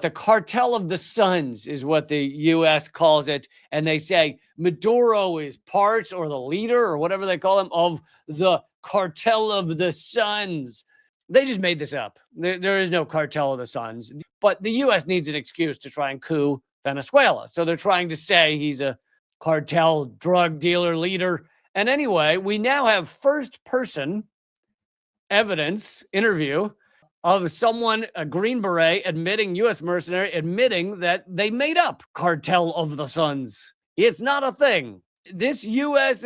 The cartel of the suns is what the U.S. calls it. And they say Maduro is part or the leader or whatever they call him of the cartel of the suns. They just made this up. There is no cartel of the suns. But the U.S. needs an excuse to try and coup Venezuela. So they're trying to say he's a cartel drug dealer leader. And anyway, we now have first-person evidence interview of someone, a Green Beret, admitting, U.S. mercenary, admitting that they made up Cartel of the Suns. It's not a thing. This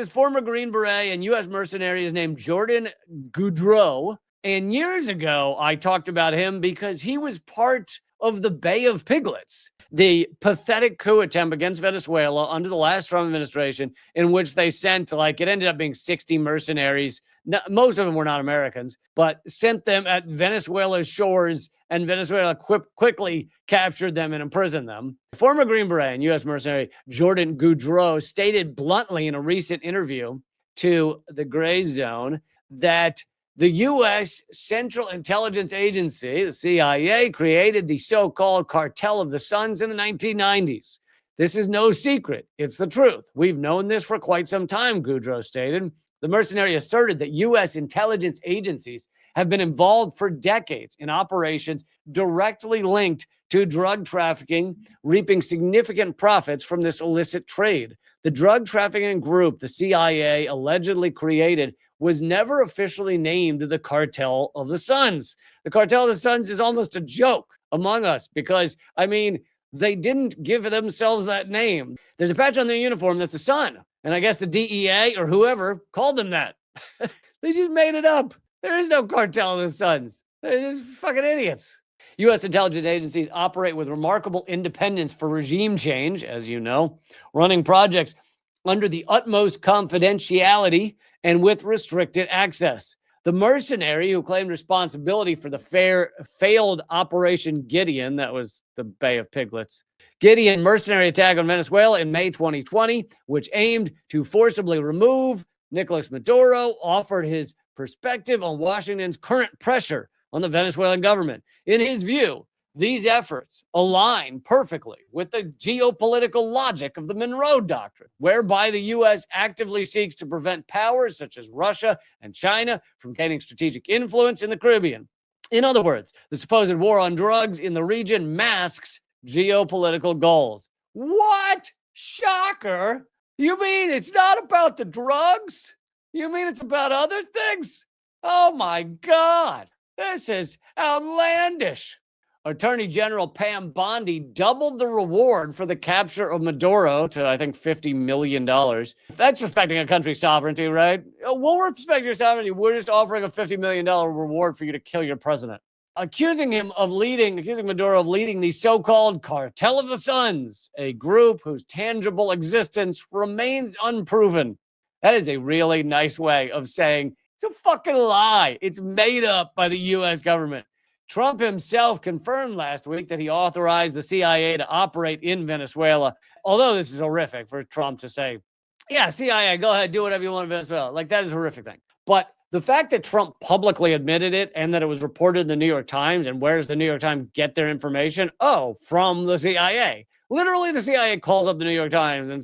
former Green Beret and U.S. mercenary is named Jordan Goudreau. And years ago, I talked about him because he was part of the Bay of Piglets, the pathetic coup attempt against Venezuela under the last Trump administration, in which they sent, it ended up being 60 mercenaries. Most of them were not Americans, but sent them at Venezuela's shores, and Venezuela quickly captured them and imprisoned them. Former Green Beret and U.S. mercenary Jordan Goudreau stated bluntly in a recent interview to the Gray Zone that the U.S. Central Intelligence Agency, the CIA, created the so-called Cartel of the Suns in the 1990s. This is no secret. It's the truth. We've known this for quite some time, Goudreau stated. The mercenary asserted that U.S. intelligence agencies have been involved for decades in operations directly linked to drug trafficking, reaping significant profits from this illicit trade. The drug trafficking group the CIA allegedly created was never officially named the Cartel of the Suns. The Cartel of the Suns is almost a joke among us because, they didn't give themselves that name. There's a patch on their uniform that's a sun, and I guess the DEA or whoever called them that. They just made it up. There is no Cartel of the Suns. They're just fucking idiots. U.S. intelligence agencies operate with remarkable independence for regime change, as you know, running projects under the utmost confidentiality and with restricted access. The mercenary who claimed responsibility for the failed Operation Gideon, that was the Bay of Piglets, Gideon mercenary attack on Venezuela in May 2020, which aimed to forcibly remove Nicolas Maduro, offered his perspective on Washington's current pressure on the Venezuelan government. In his view, these efforts align perfectly with the geopolitical logic of the Monroe Doctrine, whereby the U.S. actively seeks to prevent powers such as Russia and China from gaining strategic influence in the Caribbean. In other words, the supposed war on drugs in the region masks geopolitical goals. What? Shocker! You mean it's not about the drugs? You mean it's about other things? Oh my God, this is outlandish. Attorney General Pam Bondi doubled the reward for the capture of Maduro to, I think, $50 million. That's respecting a country's sovereignty, right? We'll respect your sovereignty. We're just offering a $50 million reward for you to kill your president. Accusing Maduro of leading the so-called Cartel of the Suns, a group whose tangible existence remains unproven. That is a really nice way of saying it's a fucking lie. It's made up by the U.S. government. Trump himself confirmed last week that he authorized the CIA to operate in Venezuela. Although this is horrific for Trump to say, yeah, CIA, go ahead, do whatever you want in Venezuela. That is a horrific thing. But the fact that Trump publicly admitted it and that it was reported in the New York Times, and where does the New York Times get their information? Oh, from the CIA. Literally, the CIA calls up the New York Times and,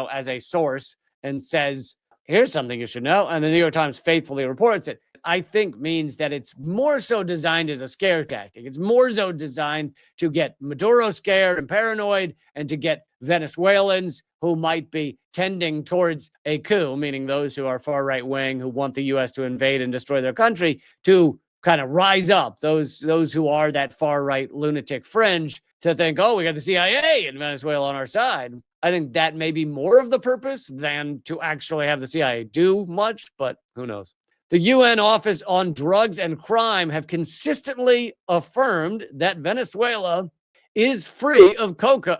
as a source and says, here's something you should know. And the New York Times faithfully reports it. I think means that it's more so designed as a scare tactic. It's more so designed to get Maduro scared and paranoid and to get Venezuelans who might be tending towards a coup, meaning those who are far right wing, who want the U.S. to invade and destroy their country, to kind of rise up. Those who are that far right lunatic fringe to think, oh, we got the CIA in Venezuela on our side. I think that may be more of the purpose than to actually have the CIA do much, but who knows? The UN Office on Drugs and Crime have consistently affirmed that Venezuela is free of coca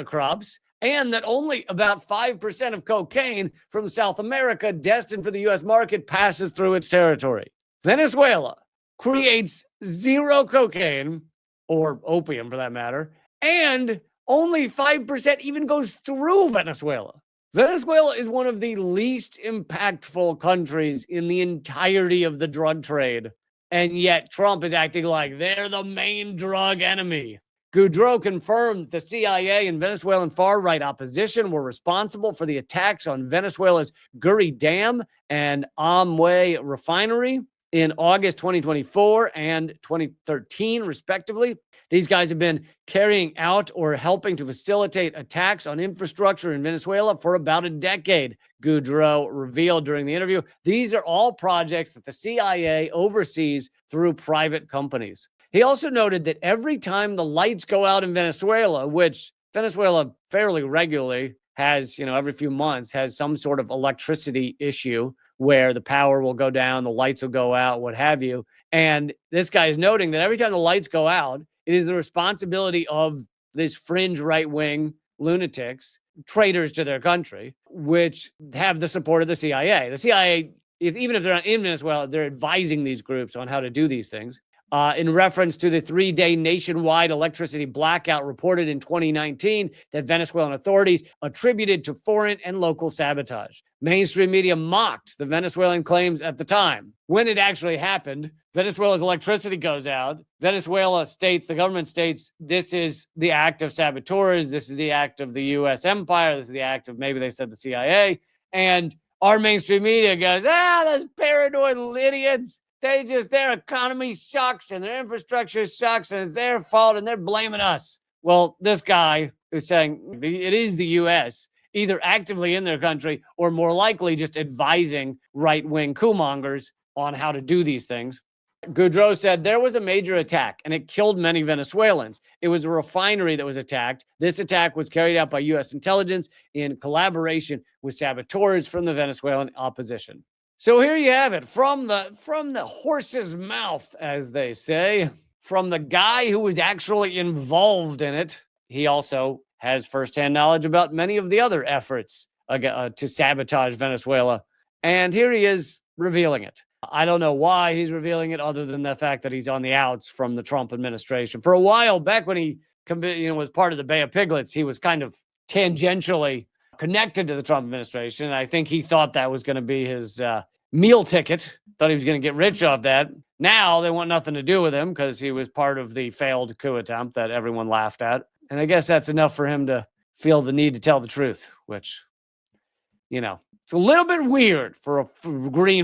crops and that only about 5% of cocaine from South America destined for the U.S. market passes through its territory. Venezuela creates zero cocaine, or opium for that matter, and only 5% even goes through Venezuela. Venezuela is one of the least impactful countries in the entirety of the drug trade. And yet Trump is acting like they're the main drug enemy. Goudreau confirmed the CIA and Venezuelan far-right opposition were responsible for the attacks on Venezuela's Guri Dam and Amway refinery in August 2024 and 2013, respectively. These guys have been carrying out or helping to facilitate attacks on infrastructure in Venezuela for about a decade, Goudreau revealed during the interview. These are all projects that the CIA oversees through private companies. He also noted that every time the lights go out in Venezuela, which Venezuela fairly regularly has, every few months has some sort of electricity issue where the power will go down, the lights will go out, what have you. And this guy is noting that every time the lights go out, it is the responsibility of this fringe right-wing lunatics, traitors to their country, which have the support of the CIA. The CIA, even if they're not in Venezuela, they're advising these groups on how to do these things. In reference to the 3-day nationwide electricity blackout reported in 2019 that Venezuelan authorities attributed to foreign and local sabotage. Mainstream media mocked the Venezuelan claims at the time. When it actually happened, Venezuela's electricity goes out. Venezuela states, the government states, this is the act of saboteurs. This is the act of the U.S. empire. This is the act of, maybe they said, the CIA. And our mainstream media goes, those paranoid idiots. Their economy sucks and their infrastructure sucks and it's their fault and they're blaming us. Well, this guy is saying it is the U.S. either actively in their country or more likely just advising right-wing coup-mongers on how to do these things. Goudreau said there was a major attack and it killed many Venezuelans. It was a refinery that was attacked. This attack was carried out by U.S. intelligence in collaboration with saboteurs from the Venezuelan opposition. So here you have it, from the horse's mouth, as they say, from the guy who was actually involved in it. He also has firsthand knowledge about many of the other efforts to sabotage Venezuela. And here he is revealing it. I don't know why he's revealing it other than the fact that he's on the outs from the Trump administration. For a while, back when he was part of the Bay of Piglets, he was kind of tangentially connected to the Trump administration. I think he thought that was going to be his meal ticket, thought he was going to get rich off that. Now they want nothing to do with him because he was part of the failed coup attempt that everyone laughed at. And I guess that's enough for him to feel the need to tell the truth, which, it's a little bit weird for a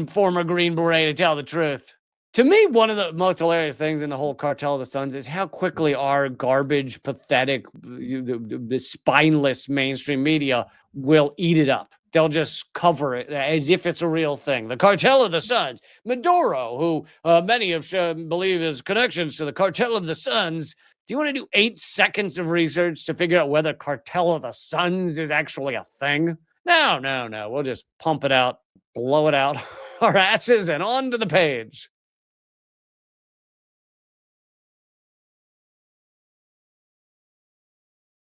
former Green Beret to tell the truth. To me, one of the most hilarious things in the whole Cartel of the Suns is how quickly our garbage, pathetic, the spineless mainstream media will eat it up. They'll just cover it as if it's a real thing. The Cartel of the Suns. Maduro, who many believe has connections to the Cartel of the Suns. Do you want to do 8 seconds of research to figure out whether Cartel of the Suns is actually a thing? No. We'll just pump it out, blow it out our asses, and on to the page.